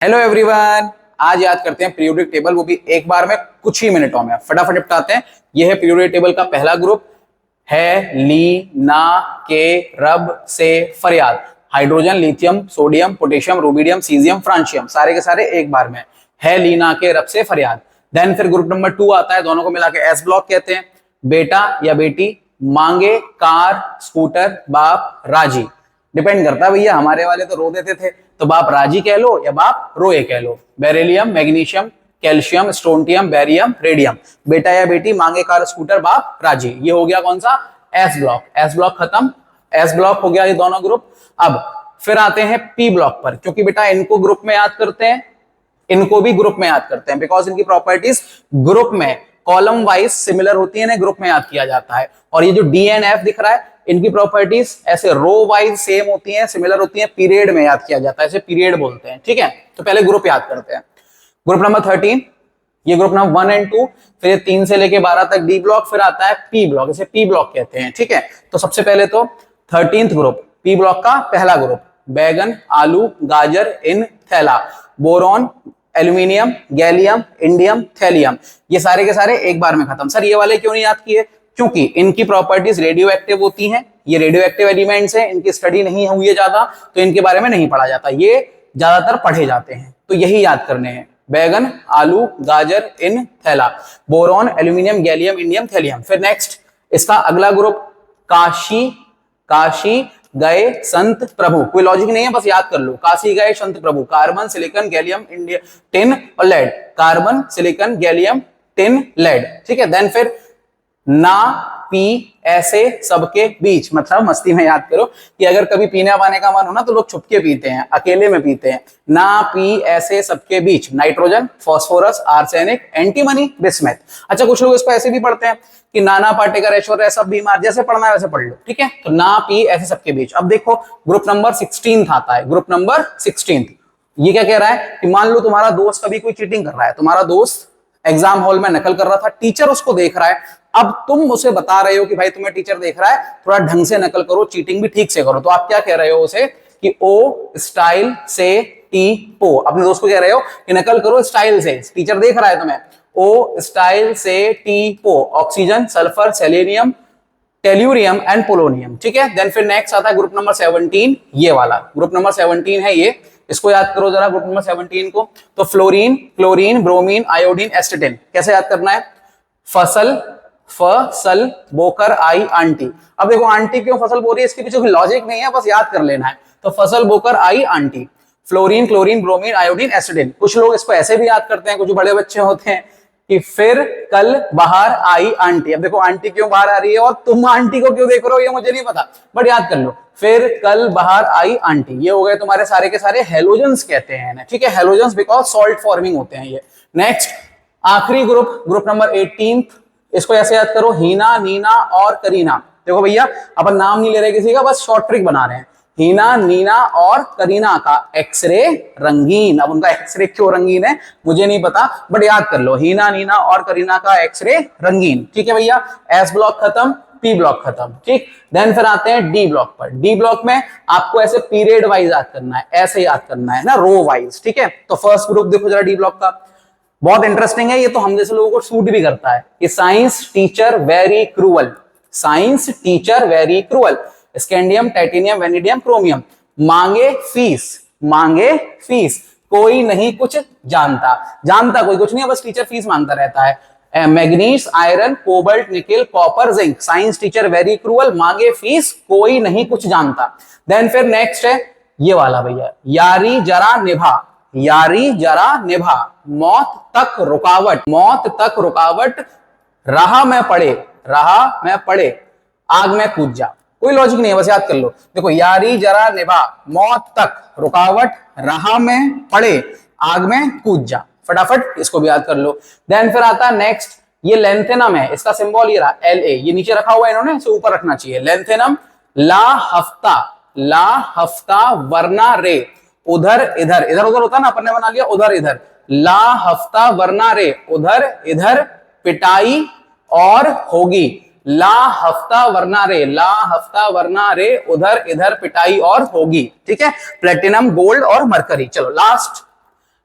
Hello everyone. आज याद करते हैं पीरियोडिक टेबल, वो भी एक बार में कुछ ही मिनटों में। फटाफट निपटाते हैं। यह है पीरियोडिक टेबल का पहला ग्रुप है ली ना के रब से फरियाद। Hydrogen, lithium, sodium, potassium, rubidium, caesium, francium, सारे के सारे एक बार में है ली ना के रब से फरियाद। देन फिर ग्रुप नंबर 2 आता है, दोनों को मिला के एस ब्लॉक कहते हैं। बेटा या बेटी, मांगे कार, स्कूटर, बाप राजी। डिपेंड करता है भैया, हमारे वाले तो रो देते थे, तो बाप राजी कह लो या बाप रोए कह लो। Beryllium, magnesium, calcium, strontium, barium, radium. बेटा या बेटी, मांगे कार, स्कूटर, बाप राजी। ये हो गया कौन सा? S block. एस ब्लॉक खत्म, एस ब्लॉक हो गया ये दोनों ग्रुप। अब फिर आते हैं पी ब्लॉक पर, क्योंकि बेटा इनको ग्रुप में याद करते हैं, इनको भी ग्रुप में याद करते हैं, बिकॉज इनकी प्रॉपर्टीज ग्रुप में कॉलम वाइज सिमिलर होती है, ग्रुप में याद किया जाता है। और ये जो डी एंड एफ दिख रहा है, इनकी प्रॉपर्टीज ऐसे रो वाइज सेम होती हैं, सिमिलर होती हैं, पीरियड में याद किया जाता है, इसे पीरियड बोलते हैं। ठीक है, तो पहले ग्रुप याद करते हैं। ग्रुप नंबर 13, ये ग्रुप नंबर 1 एंड 2, फिर 3 से लेके 12 तक डी ब्लॉक, फिर आता है पी ब्लॉक, इसे पी ब्लॉक कहते हैं। ठीक है, तो सबसे पहले तो 13th ग्रुप, पी ब्लॉक का पहला ग्रुप, बैगन, आलू, गाजर इन थैला, boron, aluminium, gallium, indium, thallium. ये सारे के सारे एक बार में खत्म। सर ये वाले क्यों नहीं याद किए? क्योंकि इनकी प्रॉपर्टीज रेडियो एक्टिव होती हैं, ये रेडियो एक्टिव एलिमेंट्स हैं, इनकी स्टडी नहीं हुई है ज्यादा, तो इनके बारे में नहीं पढ़ा जाता, ये ज्यादातर पढ़े जाते हैं, तो यही याद करने हैं। बैगन, आलू, गाजर इन थैला, boron, aluminium, gallium, indium, thallium. फिर नेक्स्ट इसका अगला ग्रुप, काशी, काशी गए संत प्रभु। कोई लॉजिक नहीं है, बस याद कर लो, काशी गए संत प्रभु। Carbon, silicon, gallium, indium, tin और lead. Carbon, silicon, gallium, tin, lead. ठीक है, देन फिर ना पी ऐसे सबके बीच, मतलब मस्ती में याद करो कि अगर कभी पीने पाने का मन हो ना, तो लोग छुपके पीते हैं, अकेले में पीते हैं। ना पी ऐसे सबके बीच, nitrogen, phosphorus, arsenic, antimony, bismuth. अच्छा, कुछ लोग इसको ऐसे भी पढ़ते हैं कि नाना पाटेकर, ऐश्वर्या सब बीमार, जैसे पढ़ना है वैसे पढ़ लो। ठीक है, तो ना पी ऐसे सबके बीच। अब देखो ग्रुप नंबर 16 आता है, ग्रुप नंबर 16 ये क्या कह रहा है कि मान लो तुम्हारा दोस्त कभी कोई चीटिंग कर रहा है, तुम्हारा दोस्त एग्जाम हॉल में नकल कर रहा था, टीचर उसको देख रहा है, अब तुम उसे बता रहे हो कि भाई तुम्हें टीचर देख रहा है, थोड़ा ढंग से नकल करो, चीटिंग भी ठीक से करो। तो आप क्या कह रहे हो उसे कि ओ स्टाइल से टी पो, अपने दोस्त को कह रहे हो कि नकल करो स्टाइल से, टीचर देख रहा है तुम्हें। ओ स्टाइल से टी पो, oxygen, sulphur, selenium, tellurium and polonium. ठीक है, देन फिर नेक्स्ट आता है ग्रुप नंबर 17, ये वाला ग्रुप नंबर 17 है ये, इसको याद करो जरा ग्रुप नंबर 17 को। तो फ्लोरीन, क्लोरीन, ब्रोमीन, आयोडीन, एस्टेटिन। कैसे याद करना है? फसल, फसल बोकर आई आंटी। अब देखो आंटी क्यों फसल बोल रही है, इसके पीछे कोई लॉजिक नहीं है, बस याद कर लेना है। तो फसल बोकर आई aunty, fluorine, chlorine, bromine, iodine, एसिडिन। कुछ लोग इसको ऐसे भी याद करते हैं, कुछ बड़े बच्चे होते हैं कि फिर कल बाहर आई आंटी। अब देखो आंटी क्यों बाहर आ रही है और तुम आंटी को क्यों देख रहे हो, ये मुझे नहीं पता, बट याद कर लो, फिर कल बाहर आई आंटी। ये हो गए तुम्हारे सारे के सारे हेलोजेंस कहते हैं ना। ठीक है, हेलोजेंस बिकॉज सॉल्ट फॉर्मिंग होते हैं ये। नेक्स्ट आखिरी ग्रुप, ग्रुप नंबर 18, इसको ऐसे याद करो, हीना, नीना और करीना। देखो भैया अपन नाम नहीं ले रहे किसी का, बस शॉर्ट ट्रिक बना रहे हैं। हीना, नीना और करीना का एक्सरे रंगीन। अब उनका एक्सरे क्यों रंगीन है मुझे नहीं पता, बट याद कर लो, हीना, नीना और करीना का एक्सरे रंगीन। ठीक है भैया, एस ब्लॉक खत्म, पी ब्लॉक खत्म। ठीक, देन फिर आते हैं डी ब्लॉक पर। डी ब्लॉक में आपको ऐसे पीरियड वाइज याद करना है, ऐसे याद करना है ना, रो वाइज। ठीक है, तो फर्स्ट ग्रुप देखो जरा डी ब्लॉक का, बहुत इंटरेस्टिंग है ये, तो हम जैसे लोगों को सूट भी करता है कि science teacher very cruel, science teacher very cruel, scandium, titanium, vanadium, chromium. मांगे फीस, मांगे फीस, कोई नहीं कुछ जानता, जानता कोई कुछ नहीं है, बस टीचर फीस मांगता रहता है। Manganese, iron, cobalt, nickel, copper, zinc, science teacher very cruel, मांगे फीस, कोई नहीं कुछ जानता। देन फिर नेक्स्ट है ये वाला भैया, यारी जरा निभा, यारी जरा निभा, मौत तक रुकावट, मौत तक रुकावट, रहा मैं पड़े, रहा मैं पड़े, आग में कूद जा। कोई लॉजिक नहीं है, बस याद कर लो। देखो यारी जरा निभा, मौत तक रुकावट, रहा में पड़े, आग में कूद जा, फटाफट इसको भी याद कर लो। देन फिर आता है नेक्स्ट, ये लेंथेनम है, इसका सिंबल ये रहा La, ये नीचे रखा हुआ है इन्होंने, इसे ऊपर रखना चाहिए। लेंथेनम, ला हफ्ता, ला हफ्ता वरना रे, उधर इधर, इधर उधर होता ना, अपन ने बना लिया उधर इधर, ला हफ्ता वरना रे, उधर इधर पिटाई और होगी, ला हफ्ता वरना रे, ला हफ्ता वरना रे, उधर इधर पिटाई और होगी। ठीक है, प्लेटिनम, गोल्ड और मरकरी। चलो लास्ट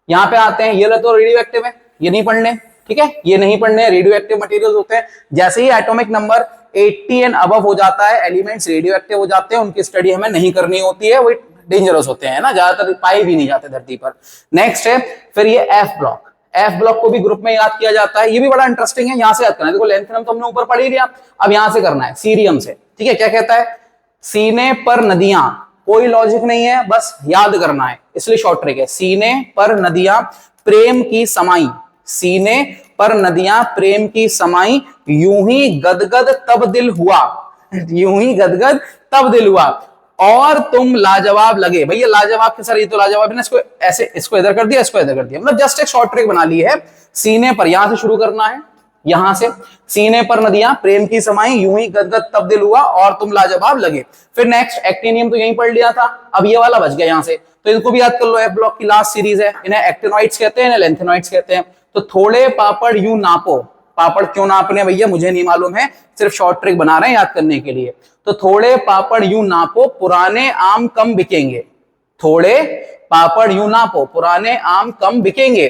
यहाँ पे आते हैं, ये तो रेडियो एक्टिव है, ये नहीं पढ़ने, ठीक है, ये नहीं पढ़ने, रेडियो एक्टिव मटेरियल्स होते हैं। जैसे ही एटॉमिक नंबर 80 एंड अबव हो जाता है, एलिमेंट्स रेडियो एक्टिव हो जाते हैं, उनकी स्टडी हमें नहीं करनी होती है, वो डेंजरस होते हैं ना, ज्यादातर पाए भी नहीं जाते धरती पर। नेक्स्ट है फिर ये एफ ब्लॉक। एफ ब्लॉक को भी ग्रुप में याद किया जाता है, ये भी बड़ा इंटरेस्टिंग है, यहां से याद करना है। देखो लेंथेनम तो हमने ऊपर पढ़ ही लिया, अब यहां से करना है सीरियम से, ठीक है। क्या कहता है, सीने पर नदियां, कोई लॉजिक नहीं है, बस याद करना है, इसलिए शॉर्ट ट्रिक है। सीने पर नदियां प्रेम की समाई, सीने पर नदियां प्रेम की समाई, यूं ही गदगद तब दिल हुआ, यूं ही गदगद तब दिल हुआ, और तुम लाजवाब लगे। भैया लाजवाब के सर, ये तो लाजवाब है ना, इसको ऐसे, इसको इधर कर दिया, इसको इधर कर दिया, मतलब जस्ट एक शॉर्ट ट्रिक बना ली है। सीने पर, यहां से शुरू करना है, यहां से, सीने पर नदियां प्रेम की समाई, यूं ही गदगद तब दिल हुआ, और तुम लाजवाब लगे। फिर नेक्स्ट एक्टिनियम तो यहीं पढ़ लिया था, अब ये वाला बच गया यहां से, तो इनको भी याद कर लो। एफ ब्लॉक की लास्ट सीरीज है, इन्हें एक्टिनॉइड्स कहते हैं, इन्हें लेंथेनॉइड्स कहते हैं। तो थोड़े पापड़ यूं नापो, पापड़ क्यों नापने भैया मुझे नहीं मालूम है, सिर्फ शॉर्ट ट्रिक बना रहे हैं याद करने के लिए। तो थोड़े पापड़ यूं नापो, पुराने आम कम बिकेंगे, थोड़े पापड़ यूं नापो, पुराने आम कम बिकेंगे,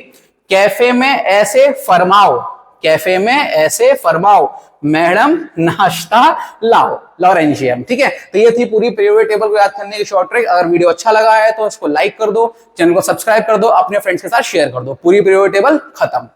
कैफे में ऐसे फरमाओ, कैफे में ऐसे फरमाओ, मैडम नाश्ता लाओ, लॉरेंशियम, ठीक है। तो ये थी पूरी पीरियोडिक टेबल को याद करने की शॉर्ट ट्रिक। अगर वीडियो अच्छा लगा है तो इसको लाइक कर दो, चैनल को सब्सक्राइब कर दो, अपने फ्रेंड्स के साथ शेयर कर दो। पूरी पीरियोडिक टेबल खत्म।